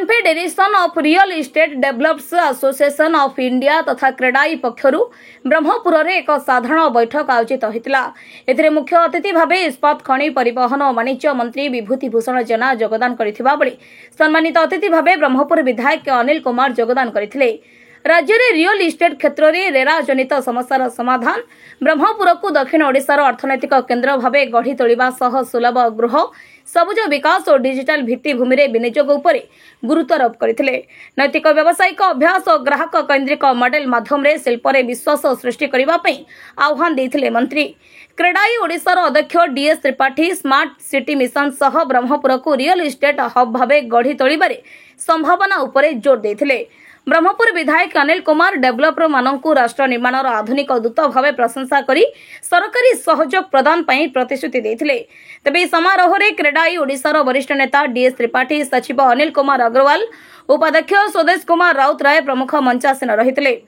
Confederation of real estate developers association of India तथा क्रेडाई पक्षरु ब्रह्मपुर रे एक साधारण बैठक आयोजित होता। एथिरे मुख्य अतिथि भाव इस्पात खनि परिवहन और वाणिज्य मंत्री विभूति भूषण जेना योगदान करथिबा बेले सम्मानित अतिथि भाव ब्रह्मपुर विधायक अनिल कुमार योगदान करथिले। राज्य में रियल इस्टेट क्षेत्र में रेरा जनित समस्यार समाधान, ब्रह्मपुर को दक्षिण ओडिशार अर्थनैतिक केन्द्र भाव गढ़ी तोलिबा सह सुलभ गृह, सबुज विकास और डिजिटल भित्तिभूमि रे विनियोग उपरे गुरुत्वारोप करथिले। नैतिक व्यावसायिक अभ्यास और ग्राहक केन्द्रिक मॉडल माध्यम रे शिल्प रे विश्वास सृष्टि करबा पई आह्वान देथिले मंत्री। क्रेडाई ओडिशार अध्यक्ष DS Tripathi smart city mission सह ब्रह्मपुर को रियल इस्टेट हब भाव गढ़ी तोलिबारे संभावना उपरे जोर देथिले। ब्रह्मपुर विधायक अनिल कुमार डेवलपर मानकु राष्ट्र निर्माण आधुनिक दूत भाव प्रशंसा करी सरकारी सहयोग प्रदान पई प्रतिश्रुति देथिले। तबे समारोह रे क्रेडाई ओडिशार वरिष्ठ नेता डीएस त्रिपाठी, सचिव अनिल कुमार अग्रवाल, उपाध्यक्ष स्वदेश कुमार राउत राय प्रमुख मंचासीन रहिथिले।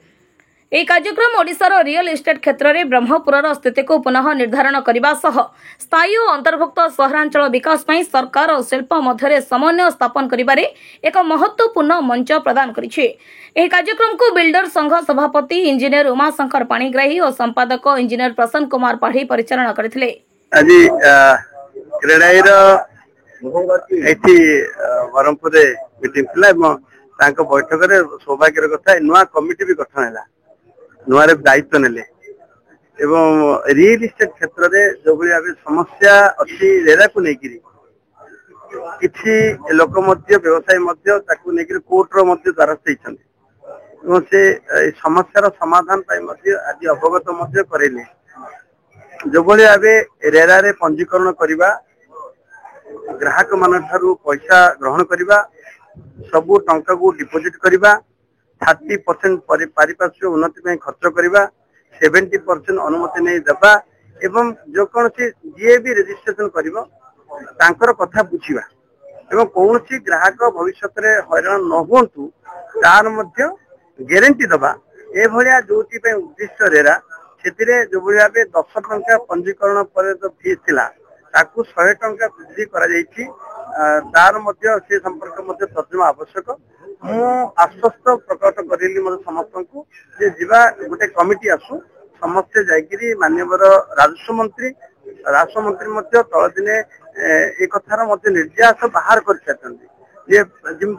यह कार्यक्रम ओडिशार रियल इस्टेट क्षेत्र में ब्रह्मपुर स्थिति को पुनः निर्धारण करने सह स्थायी और अंतर्भुक्त सहरांचल विकास में सरकार और शिल्प मध्य समन्वय स्थापन करिबारे एक महत्वपूर्ण मंच प्रदान करिछे। यह कार्यक्रम को बिल्डर संघ सभापति इंजीनियर उमाशंकर पाणिग्राही और संपादक इंजीनियर प्रसन्न कुमार पाढ़ी परिचालना करथिले। आज क्रेडाईर एठी ब्रह्मपुर मीटिंग बैठक में सौभाग्यर कथा नुआ कमिटी भी गठन है, नुआ दायित्व नेले एवं रियल इस्टेट क्षेत्र में जो भाई समस्या अच्छी रेरा को लेकिन किसी लोक व्यवसायी कोर्टर द्वारस्थ होती से समस्यार समाधान आज अवगत करेले। जो भाई भाव रेरा रे पंजीकरण करवा, ग्राहक मान पैसा ग्रहण करवा, सबू टंका को डिपोजिट करवा, 30% पारिपार्श्विक उन्नति में खर्च करवा, 70% अनुमति नहीं देवा एवं जो कौन जी भी रजिस्ट्रेशन कर कथा बुझा एवं कौन ग्राहक भविष्य में हैरान न हूँ तार गारंटी दबा एभलिया जो उद्दिष्ट रेरा से जो भाव 10 टंका पंजीकरण पर जो फीस थिला ताकू 100 टंका वृद्धि तार से संपर्क तर्जमा आवश्यक। मु आश्वस्त प्रकट करेली समस्त को गोटे कमिटी आसू समस्ते जाकि माननीय राजस्व मंत्री तल दिने एक कथार निर्यास बाहर कर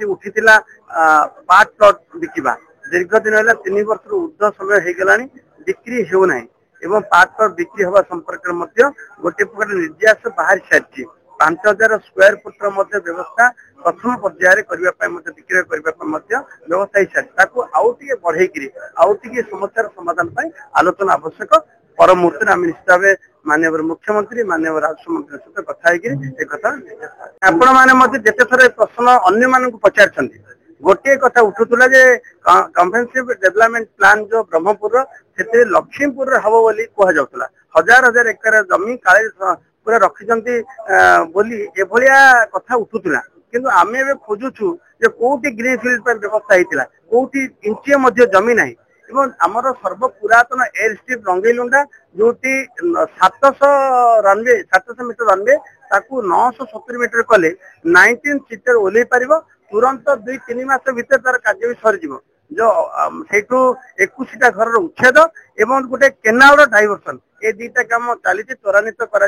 उठी पार्ट प्लॉट बिकवा दीर्घ दिन है 3 वर्ष ऊर्ध्व समय हो गला बिक्री होना एवं पार्ट प्लॉट बिक्री हवा संपर्क गोटे प्रकार निर्यास बाहर सारी 5000 स्क्वायर फुट व्यवस्था प्रथम पर्यायर विक्रय करने व्यवस्था ही सारी आउ टे बढ़े आउ टे समस्यार समाधान आलोचना आवश्यक। पर मुहूर्त आम निश्चित भाव माननीय मुख्यमंत्री माननीय राजस्व मंत्री सहित कथा आपण मैंने जिते थर प्रश्न अन्य मान पचार गोटे कथा उठूला कम्प्रेहेंसिव डेवलपमेंट प्लान जो ब्रह्मपुर से लक्ष्मीपुर हम बोली कहला 1000 एकर जमी काले पूरा रखिंट बोली एभलिया कथा उठूला किंतु आम ए खोजुचु कौटी ग्रीनफिल्ड व्यवस्था होता कौटी इंचे जमी ना एवं आमर सर्व पुरातन एयर स्ट्रिप रंगईलुंडा जो 700 मीटर रनवे ताकू 970 मीटर कले 19 सीटर ओल्लै पार तुरंत 2-3 मास भीतर तार कार्य भी सरी जो सेठू 21टा घर उच्छेद एवं गोटे केनाल डाइवर्सन ए दुईटा काम चली त्वरान्वित करी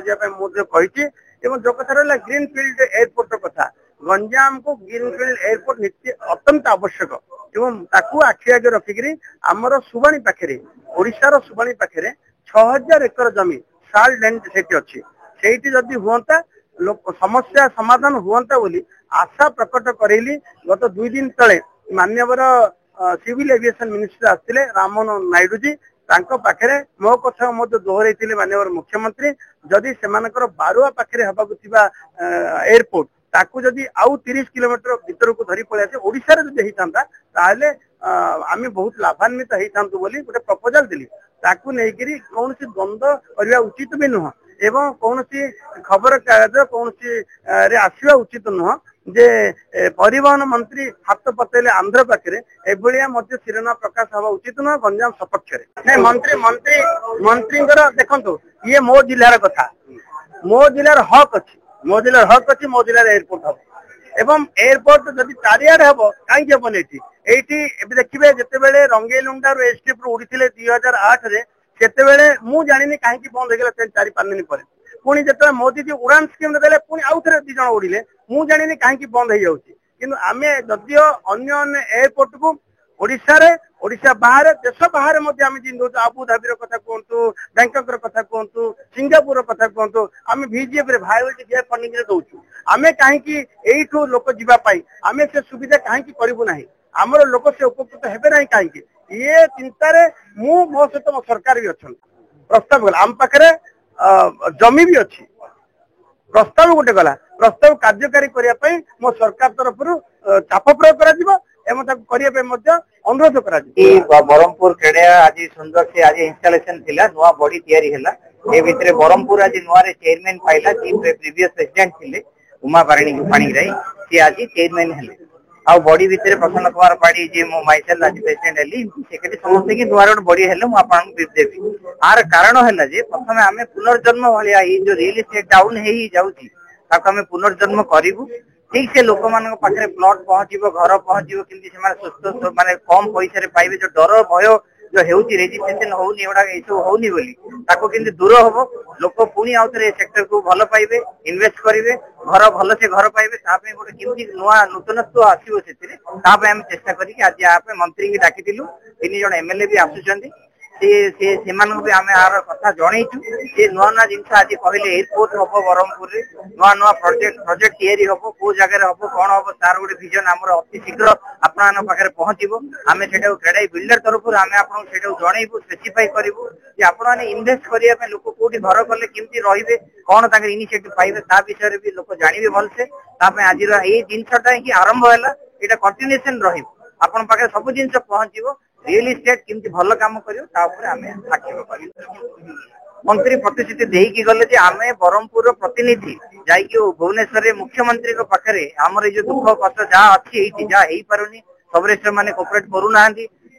जो कथा रहा ग्रीनफिल्ड एयरपोर्ट कथा गंजाम को ग्रीनफिल्ड एयरपोर्ट नीति अत्यंत आवश्यक एवं ताकू आखि आगे रखिकी आमर सुबाणी पाखे ओडिशार सुबाणी पाखे 6000 एकर जमी साल लैंड सेठी अच्छी से जदि हुआ लोक समस्या समाधान हुआ बोली आशा प्रकट करेली। गत 2 दिन तले माननीय सिविल एविएशन मिनिस्टर आसते राममोहन नायडू जी पाखे मो कथा दोहराई माननीय मुख्यमंत्री जदि से बारुआ पाखे हवा एयरपोर्ट ताकू जदि आउ 30 किलोमीटर भीतर को धरी पड़े ओडिशा जदि होता आम बहुत लाभान्वित होता बोली गोटे प्रपोजाल देली ताकू नहीं कौन द्वंद्व करने उचित भी नुह एवं कौन खबर कागज कौन आसवा उचित नुह जे परिवहन मंत्री हाथ पतेले आंध्र पाखे एभलिया शिरोना प्रकाश हवा उचित नुह गंजाम सपक्ष नहीं मंत्री देखो ये मो जिलार कथा मो जिलार हक अच्छी मो जिलार एयरपोर्ट हम एवं एयरपोर्ट जदि चारिआडे हम कहीं हेबन ये देखिए जिते रंगेलुंडा एयरस्ट्रिप उड़ी 2008 से मु जानी कहीं बंद हो गला 4-5 दिन पर पुणी जो मोदी जी उड़ान स्कीम देले पुणी आउ थे 2 जन उड़िले मु जानी कहीं बंद हो जाऊँगी किंतु आमे जदियो अन्य एयरपोर्ट को ओडिशा बाहर देश बाहर आम जिन आबुधाबी कथा कहतु बैंकक कथा कहतु सिंगापुर कथा कहतु आम VGF भाइबिलिटी फंडिंग दौचु आम कहीं यू लोक जावाई आम से सुविधा कहीं करूँ ना आमर लोक से उपकृत हेबे ना कहीं ये चिंतार मो सहित मो सरकार भी अच्छा प्रस्ताव गला आम पाखे जमी भी अच्छी प्रस्ताव गोटे गला प्रस्ताव कार्यकारी करने मो सरकार तरफ चाप प्रयोग कर अनुरोध कर बरहमपुर क्रेडा आज सुंदर से आज इंस्टॉलेशन थिला नुआ बॉडी तैयारी हैला ए भितरे बरहमपुर आज नुआ रे चेयरमैन पाइला जी प्रीवियस प्रेसिडेंट थिले उमा पाणीग्राही सी आज चेयरमैन हेले आ बॉडी भितरे प्रसन्न कुमार पाड़ी जे मो माइसेल आज प्रेसिडेंट हेली सेक्रेटरी समस्त की नुआ रे बॉडी हेले मु आपन ब्रीफ देबी आर कारण हैला जे प्रथमे आमे पुनर्जन्म भलिया ई जो रियल एस्टेट डाउन हेई जाउची ताको आमे पुनर्जन्म करिवु ठीक से लोक मान पाखे प्लट पहुंचो घर पहुंचो कि सुस्थ माने कम पैसा पाइबे जो डर भय जो हेउची रेजिस्ट्रेशन होउनी एडा एसो होउनी बोली ताको किंतु दूर होबो लोक पुणी आउ थे सेक्टर को भल पाइबे इन्वेस्ट करिवे घर भल से घर पाइबे तापे गोटे किंति नुआ नूतनत्व आसीबो सेतिरे तापे हम चेष्टा करी आज आप मंत्री की डाकिथिलु 3 जण एमएलए भी आसुचंदी से आम आर कथा जनईचु से नुआ नुआ जिन आज कहले एयरपोर्ट हम बरहमपुर नुआ नुआ प्रोजेक्ट तैयारी हम को जगह हम कौन हम तार गोटे विजन आम अति शीघ्र आपण पाखे पहुंचो आम से क्रेडाई बिल्डर तरफ आम आपको जनइबू स्पेसिफाई करूँ कि आपण इनभेस्ट करने लोक कौटी घर कले केमती रे कौन इनिशिएटिव पाइबे ता विषय भी लोक जानवे भलसे आज ये जिनटा ही आरंभ है यहाँ कंटिन्यूएशन रहा पाखे सब जिन पहुंचो रियल इस्टेट केमती भल काम कर मंत्री प्रतिश्रुति देकी गले जे आमे बरहमपुर प्रतिनिधि जाइए भुवनेश्वर मुख्यमंत्री पाखे आमर जो दुख कष्ट जहाँ अच्छी जहाँ हो पारुनी सबरेस्टर मैंने कोऑपरेट करूना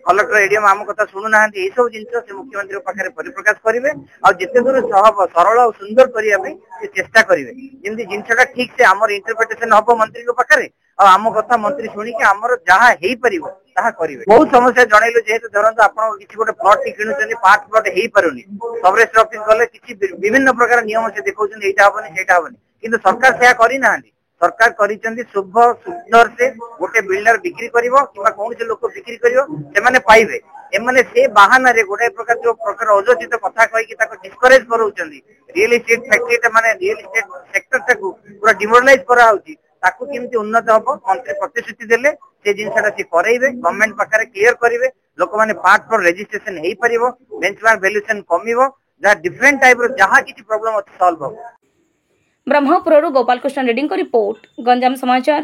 कलेक्टर एडीएम आम कथा शुणुना यही सब जिन से मुख्यमंत्री पाखे परिप्रकाश करेंगे और जिते दूर सरल और सुंदर करने चेष्टा करेंगे जमी जिनसा ठीक से आम इंटरप्रिटेशन हम मंत्री पाखे और आम कथा मंत्री शुणिकी आमर जहाँ हो पार करेंगे बहुत समस्या जनइलु जेहेतु धरत आप किसी गोटे प्लट टी किणुच्च पार्ट प्लट हो पारुनी सबरेस्टर ऑफिस गले किसी विभिन्न प्रकार नियम से देखा यहाँ हेनी से हेनी किंतु सरकार से करना सरकार करिसेंती शुभ सुंदर से गोटे बिल्डर बिक्री करिवो किबा कौन से लोक बिक्री करिवो से माने पाइबे एमाने से बहाना रे गोटे प्रकार जो प्रकार अयोचित कथा कहि कि ताको डिस्करेज करूचंदी रियल एस्टेट फैक्ट्री माने रियल एस्टेट सेक्टर ताको पूरा डिमोरलाइज करा होची ताको केमती उन्नत हबो मंत्री प्रतिश्रुति देले से जिनसाटा से करैबे गवर्नमेंट पाखरे क्लियर करिवे लोक माने पार्ट फॉर रजिस्ट्रेशन हेई परिवो बेंचमार्क वैल्यूएशन कमिवो जा डिफरेंट टाइप रो जहां किछि प्रॉब्लम अछि सॉल्व हो। ब्रह्मपुरରୁ ଗୋପାଳ କୃଷ୍ଣ ରେଡ୍ଡୀଙ୍କ ରିପୋର୍ଟ ଗଞ୍ଜାମ समाचार।